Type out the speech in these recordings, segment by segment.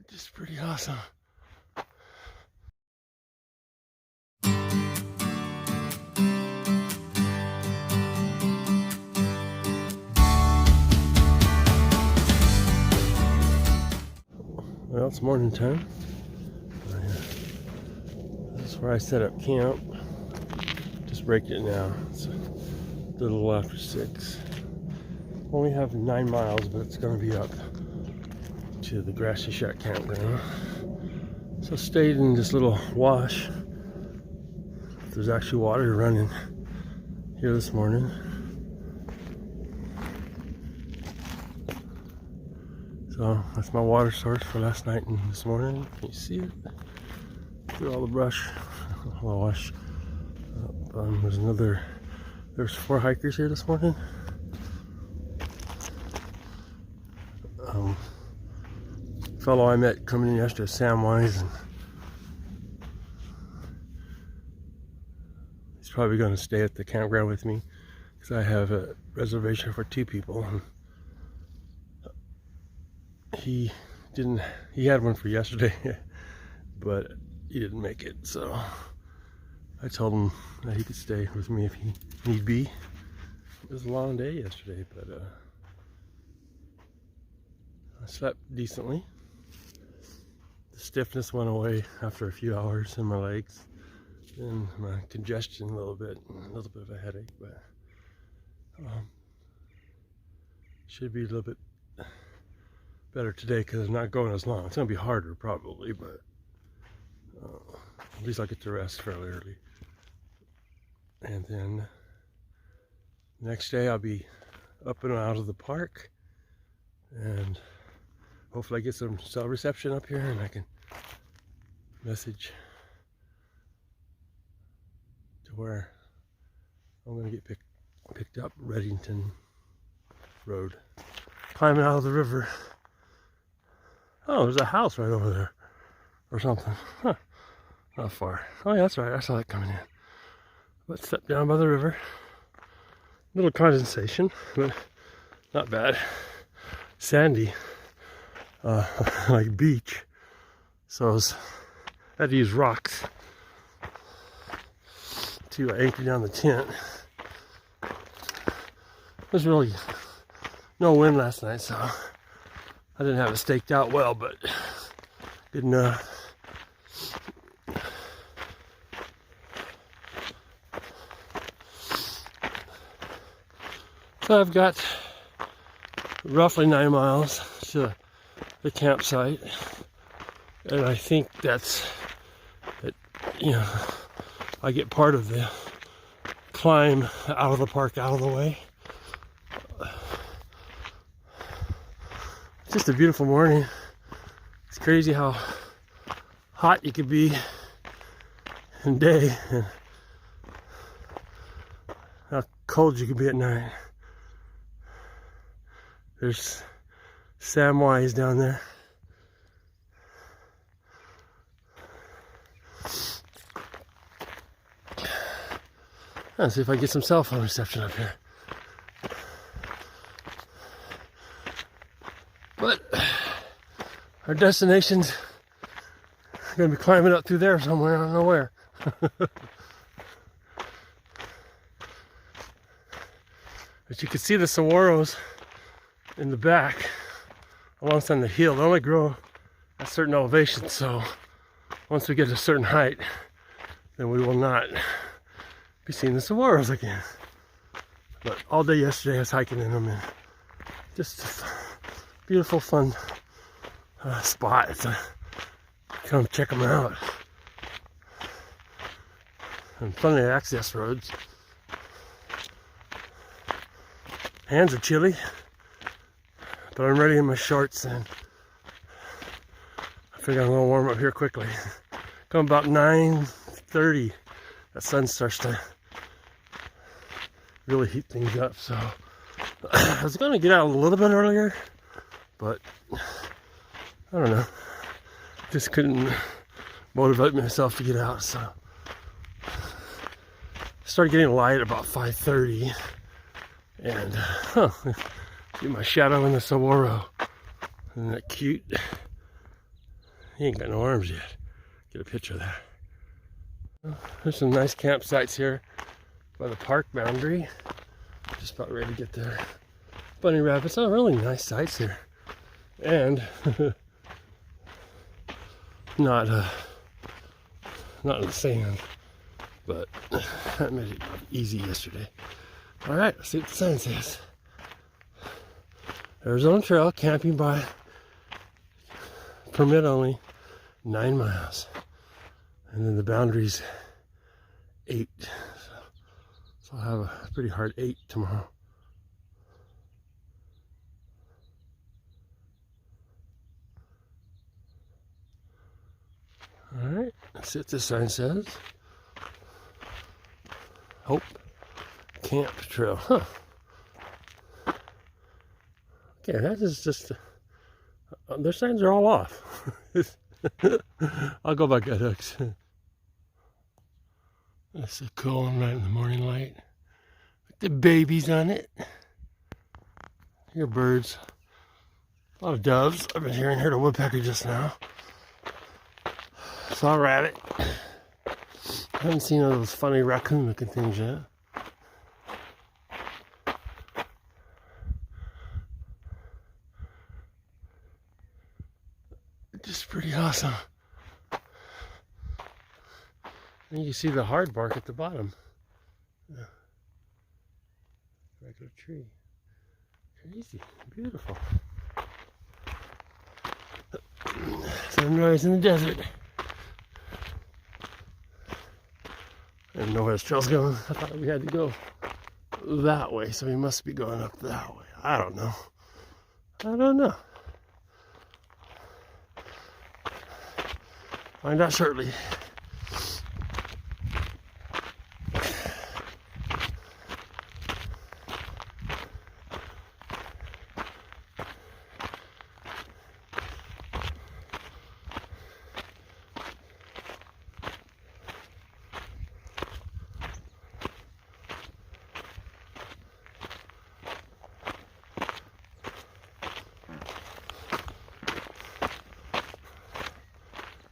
Just pretty awesome. Well, it's morning time. This is where I set up camp. Just break it now. It's a little after 6. Only have 9 miles, but it's going to be up to the Grassy Shack Campground. So stayed in this little wash. There's actually water running here this morning. So that's my water source for last night and this morning. Can you see it? Through all the brush. Wash. There's 4 hikers here this morning. Fellow I met coming in yesterday, Samwise, and he's probably going to stay at the campground with me because I have a reservation for 2 people. He had one for yesterday, but he didn't make it, so I told him that he could stay with me if he need be. It was a long day yesterday, but I slept decently. The stiffness went away after a few hours in my legs, and my congestion a little bit of a headache, but should be a little bit better today because I'm not going as long. It's going to be harder probably, but at least I get to rest fairly early. And then next day I'll be up and out of the park, and hopefully I get some cell reception up here and I can message to where I'm going to get picked up, Reddington Road. Climbing out of the river. Oh, there's a house right over there or something. Huh. Not far. Oh yeah, that's right. I saw that coming in. Let's step down by the river. Little condensation, but not bad. Sandy. Like beach, so I had to use rocks to anchor down the tent. There's really no wind last night, so I didn't have it staked out well, but good enough. So I've got roughly 9 miles to the campsite, and I think that's it. You know, I get part of the climb out of the park out of the way. It's just a beautiful morning. It's crazy how hot you could be in day and how cold you could be at night. There's Samwise down there. Let's see if I can get some cell phone reception up here. But our destination's gonna be climbing up through there somewhere, I don't know where. But you can see the saguaros in the back alongside the hill. They only grow at certain elevations, so once we get to a certain height, then we will not be seeing the saguaros again. But all day yesterday I was hiking in them, and just a beautiful, fun spot to come check them out. And plenty of access roads. Hands are chilly, but I'm ready in my shorts, and I figure I'm gonna warm up here quickly. Come about 9:30, that sun starts to really heat things up. So I was gonna get out a little bit earlier, but I don't know. Just couldn't motivate myself to get out, so started getting light about 5:30, and see my shadow in the saguaro. Isn't that cute? He ain't got no arms yet. Get a picture of that. There's some nice campsites here by the park boundary. Just about ready to get there. Bunny rabbits. Oh, really nice sights here. And not in the sand, but that made it easy yesterday. All right, let's see what the sign says. Arizona Trail, camping by permit only, 9 miles. And then the boundary's 8. So I'll have a pretty hard 8 tomorrow. All right, let's see what this sign says. Hope Camp Trail. Huh. Okay, that is just... their signs are all off. I'll go back at X. That's a cool one right in the morning light. With the babies on it. Here birds. A lot of doves. I've been heard a woodpecker just now. Saw a rabbit. I haven't seen all those funny raccoon looking things yet. Just pretty awesome. And you see the hard bark at the bottom. Yeah. Regular tree. Crazy. Beautiful. Sunrise in the desert. I didn't know where this trail's going. I thought we had to go that way, so we must be going up that way. I don't know. Find out shortly.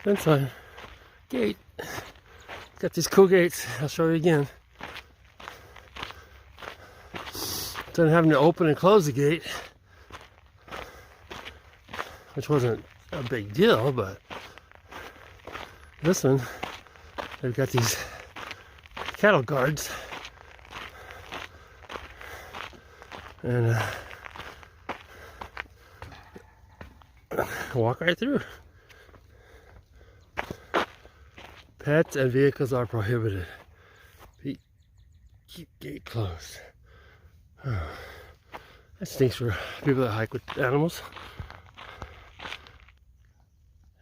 Fence line. Gate. Got these cool gates. I'll show you again. Instead of having to open and close the gate, which wasn't a big deal, but this one, they've got these cattle guards. And walk right through. Pets and vehicles are prohibited. Keep gate closed. Oh, that stinks for people that hike with animals.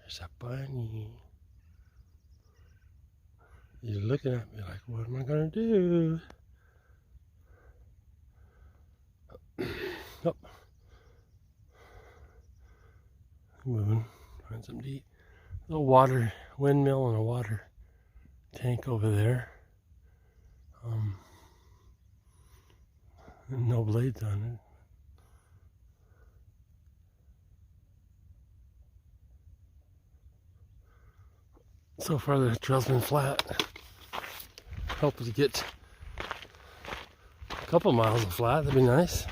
There's a bunny. He's looking at me like, what am I gonna do? Oh. Moving, find something to eat. Little water windmill and a water tank over there. And no blades on it. So far the trail's been flat. Hope to get a couple miles of flat, that'd be nice.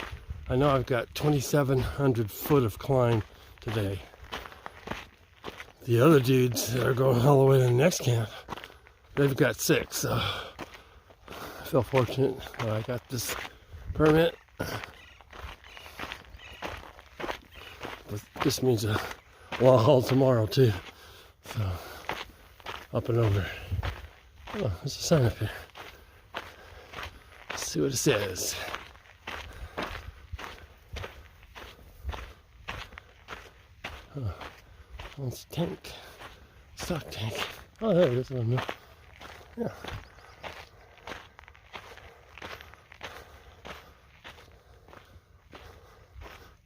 I know I've got 2,700 foot of climb today. The other dudes that are going all the way to the next camp, they've got 6, so I feel fortunate that I got this permit. But this means a long haul tomorrow too, so up and over. Oh, there's a sign up here. Let's see what it says. Oh, it's a tank, stock tank. Oh, there it is. Yeah.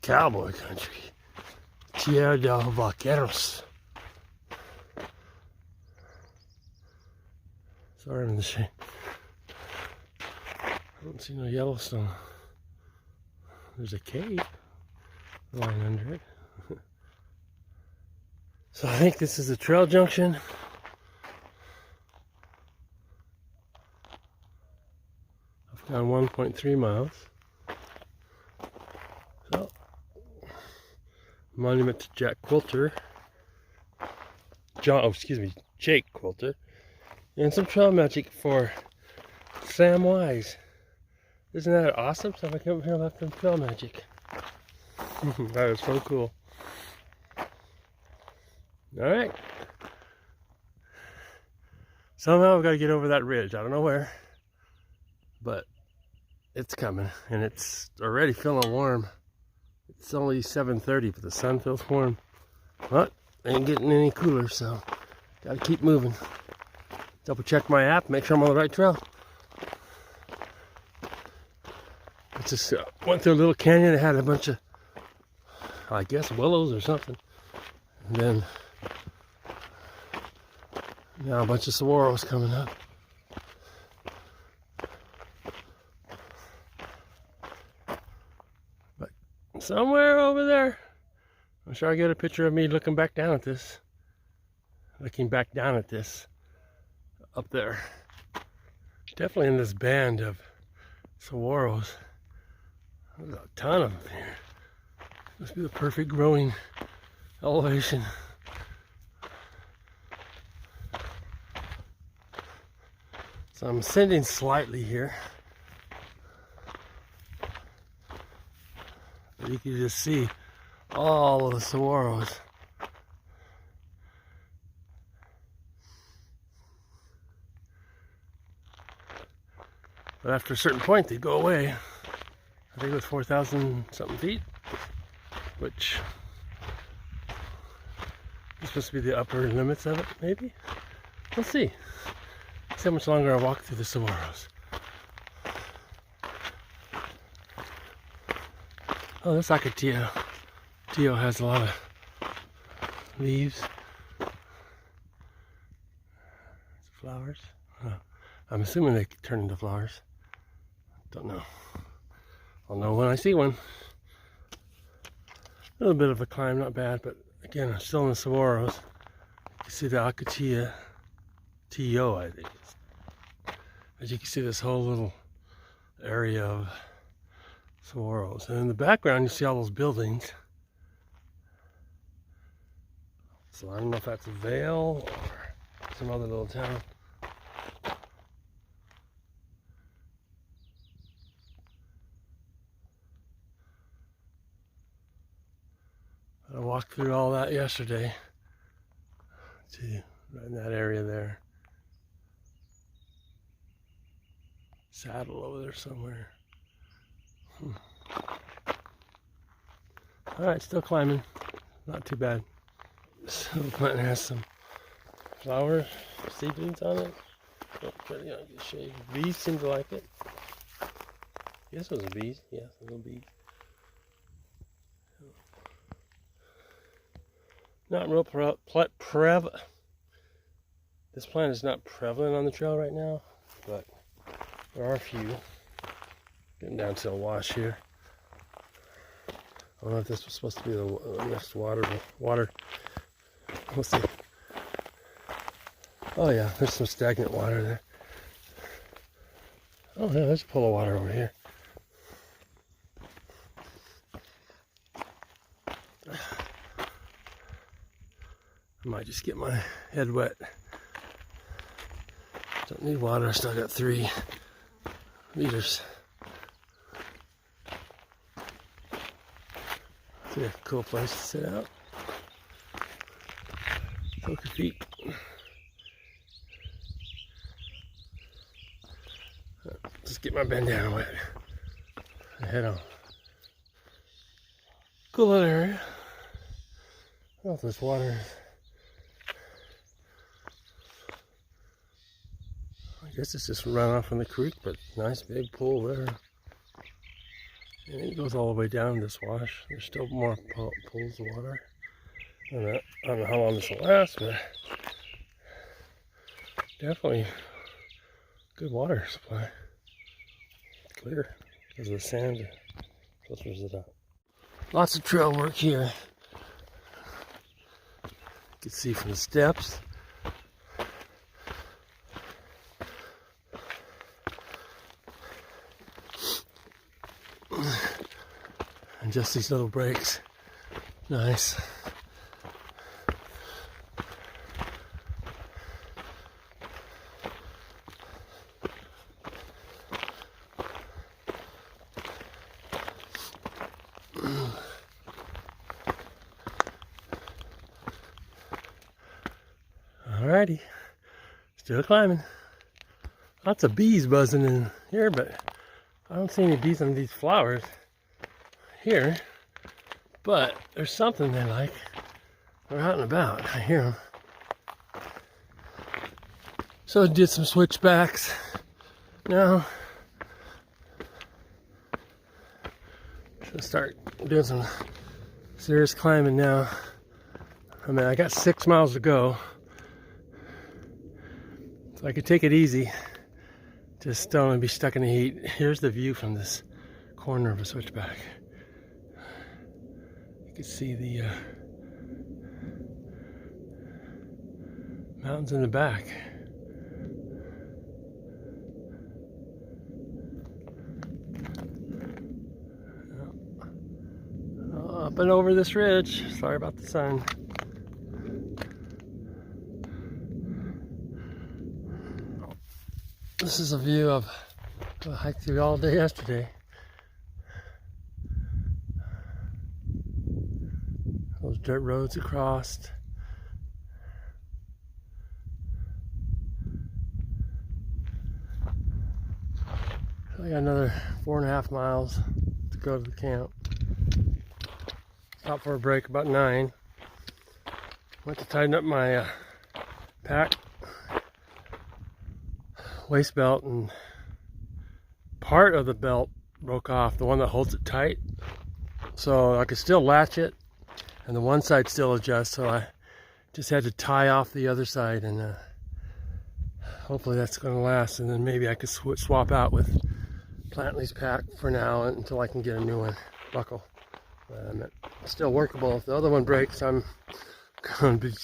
Cowboy country. Tierra del Vaqueros. Sorry, I'm in the shade. I don't see no Yellowstone. There's a cave lying under it. So I think this is the trail junction. I've gone 1.3 miles. So, monument to Jake Quilter. And some trail magic for Sam Wise. Isn't that awesome? So if I come up here, I'll have some trail magic. That is so cool. Alright. Somehow I've got to get over that ridge. I don't know where. But it's coming. And it's already feeling warm. It's only 7:30, but the sun feels warm. But ain't getting any cooler, so got to keep moving. Double check my app, make sure I'm on the right trail. I just went through a little canyon that had a bunch of, I guess, willows or something. And then now a bunch of saguaros coming up. But somewhere over there, I'm sure I get a picture of me looking back down at this. Up there. Definitely in this band of saguaros. There's a ton of them here. Must be the perfect growing elevation. So I'm ascending slightly here. But you can just see all of the saguaros. But after a certain point, they go away. I think it was 4,000 something feet, which is supposed to be the upper limits of it, maybe? We'll see. See how much longer I walk through the saguaros. Oh, this Akatio. Tio has a lot of leaves. Flowers. Oh, I'm assuming they turn into flowers. Don't know. I'll know when I see one. A little bit of a climb, not bad, but again, I'm still in the saguaros. You can see the Akatio, Tio, I think. As you can see, this whole little area of saguaros. And in the background, you see all those buildings. So I don't know if that's a Vale or some other little town. I walked through all that yesterday. See, right in that area there. Saddle over there somewhere. Alright, still climbing. Not too bad. This little plant has some flower seedlings on it. Oh, pretty good shade. Bees seem to like it. Yes, those are bees. Yeah, little bees. Not real This plant is not prevalent on the trail right now, but there are a few. Getting down to a wash here. I don't know if this was supposed to be the next water. We'll see. Oh yeah, there's some stagnant water there. Oh yeah, there's a pool of water over here. I might just get my head wet. Don't need water, I still got 3 liters. See a cool place to sit out. Soak your feet. Just get my bandana wet. Head on. Cool little area. Oh, this water. I guess it's just run off from the creek, but nice big pool there. And it goes all the way down this wash. There's still more pools of water. I don't know how long this will last, but definitely good water supply. Clear because of the sand filters it out. Lots of trail work here. can see from the steps. And just these little breaks. Nice. Alrighty, still climbing. Lots of bees buzzing in here, but I don't see any bees on these flowers here. But there's something they like. They're out and about. I hear them. So I did some switchbacks. Now, should start doing some serious climbing now. I mean, I got 6 miles to go. So I could take it easy. Just don't want to be stuck in the heat. Here's the view from this corner of a switchback. You can see the mountains in the back. Up and over this ridge. Sorry about the sun. This is a view of I hiked through all day yesterday. Those dirt roads across. I got another 4.5 miles to go to the camp. Stopped for a break about 9. Went to tighten up my pack, waist belt, and part of the belt broke off, the one that holds it tight. So I could still latch it, and the one side still adjusts, so I just had to tie off the other side, and hopefully that's going to last, and then maybe I could swap out with Plantley's pack for now until I can get a new one, buckle. It's still workable. If the other one breaks, I'm going to be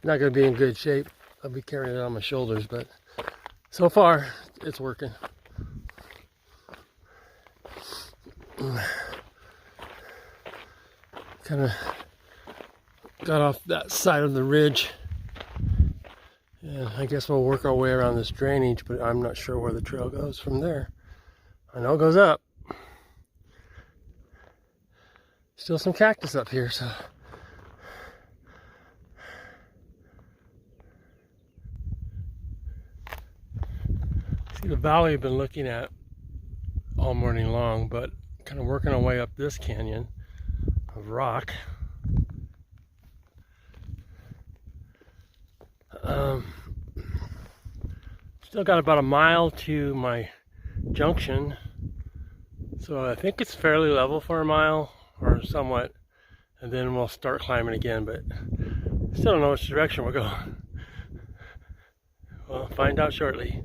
not going to be in good shape. I'll be carrying it on my shoulders, but so far it's working. Kind of got off that side of the ridge, and I guess we'll work our way around this drainage, but I'm not sure where the trail goes from there. I know it goes up. Still some cactus up here, so see the valley I've been looking at all morning long, but kind of working our way up this canyon of rock. Still got about a mile to my junction, so I think it's fairly level for a mile or somewhat, and then we'll start climbing again, but still don't know which direction we're going. We'll find out shortly.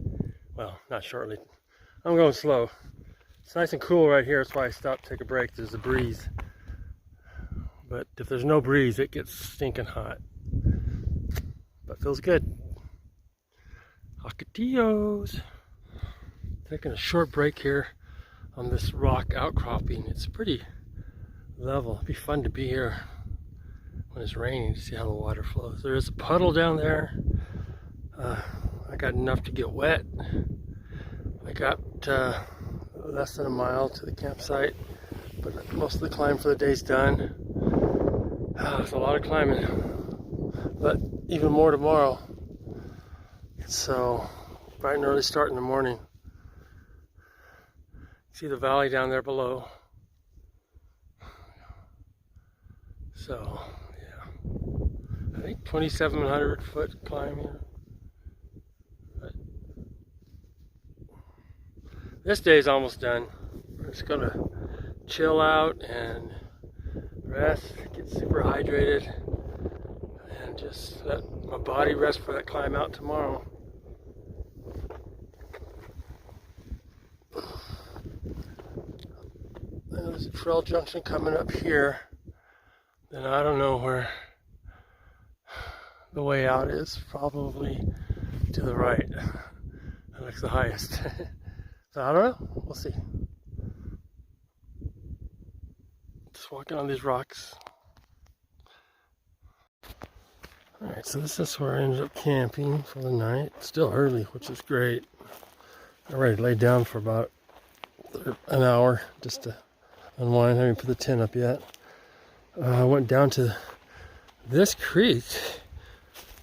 Well, not shortly. I'm going slow. It's nice and cool right here. That's why I stopped to take a break. There's a breeze. But if there's no breeze, it gets stinking hot. But feels good. Ocotillos. Taking a short break here on this rock outcropping. It's pretty level. It'd be fun to be here when it's raining to see how the water flows. There is a puddle down there. I got enough to get wet. I got less than a mile to the campsite, but most of the climb for the day's done. It's a lot of climbing, but even more tomorrow. So bright and early start in the morning. See the valley down there below. So yeah, I think 2,700 foot climb here. But this day's almost done. We're just gonna chill out and rest, get super hydrated, and just let my body rest for that climb out tomorrow. There's a trail junction coming up here. Then I don't know where the way out is probably to the right. That looks the highest. So I don't know, we'll see. Just walking on these rocks. Alright, so this is where I ended up camping for the night. It's still early, which is great. I already laid down for about an hour just to unwind. I haven't put the tent up yet. I went down to this creek,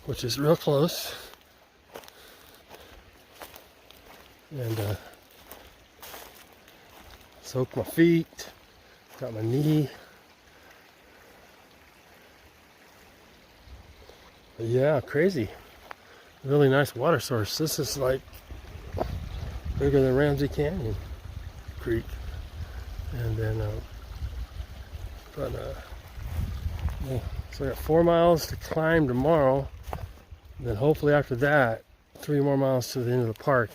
which is real close, and soaked my feet, got my knee. But yeah, crazy. Really nice water source. This is like bigger than Ramsey Canyon Creek. And then, yeah, so I got 4 miles to climb tomorrow. And then hopefully after that, 3 more miles to the end of the park.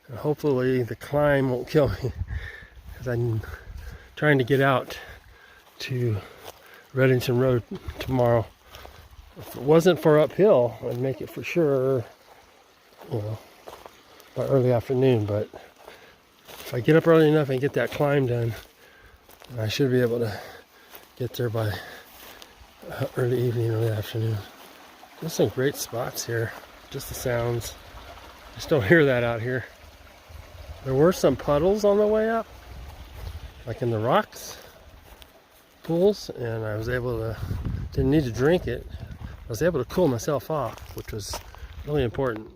And hopefully the climb won't kill me, because I'm trying to get out to Reddington Road tomorrow. If it wasn't for uphill, I'd make it for sure, you know, by early afternoon. But if I get up early enough and get that climb done, I should be able to get there by early evening, early afternoon. There's some great spots here. Just the sounds. Just don't hear that out here. There were some puddles on the way up, like in the rocks, pools, and I was able to, didn't need to drink it. I was able to cool myself off, which was really important.